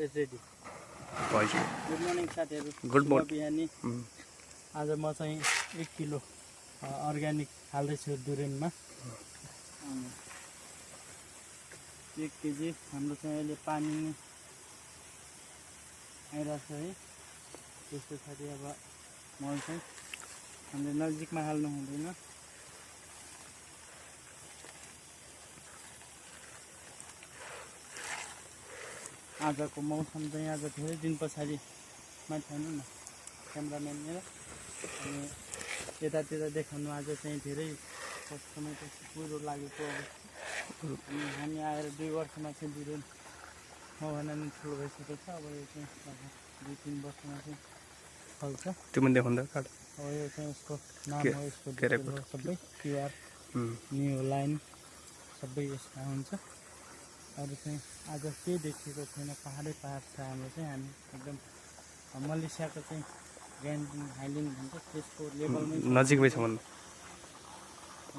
Is ready. भइस good morning साथीहरू। Good morning. बिहानी आज म चाहिँ 1 किलो अर्ग्यानिक हाल्दैछु दुरेनमा। 1 केजी हाम्रो चाहिँ अहिले पानी नै आइरहेको छ है। त्यस्तो साथी अब मल चाहिँ हामीले नजिकमा हाल्नु हुँदैन। आजको मौसम चाहिँ आज धेरै दिन पछाडि माथि हेर्नु न क्यामेराम्यान मेरो अनि यतातिर देखाउनु आज चाहिँ धेरै समयपछि कुरो लागेको अब अनि हामी आएर 2 वर्षमा चाहिँ दुरेन मभन्दा नि ठुलो भइसकेको छ। अब यो चाहिँ अब 2-3 वर्षमा चाहिँ फल्छ। त्यो पनि देखाउँदा काट अब यो चाहिँ यसको नाम हो, यसको डिटेल हो सबै, क्युआर न्यू लाइन सबै यसमा हुन्छ। अरू चाहिँ आज केही देखिएको छैन, पहाडै पहाड छ हाम्रो चाहिँ। हामी एकदम मलेसियाको चाहिँ ग्यान्डिङ हाइल्यान्ड भन्छ त्यसको लेभलमै नजिकमै छ भन्नु।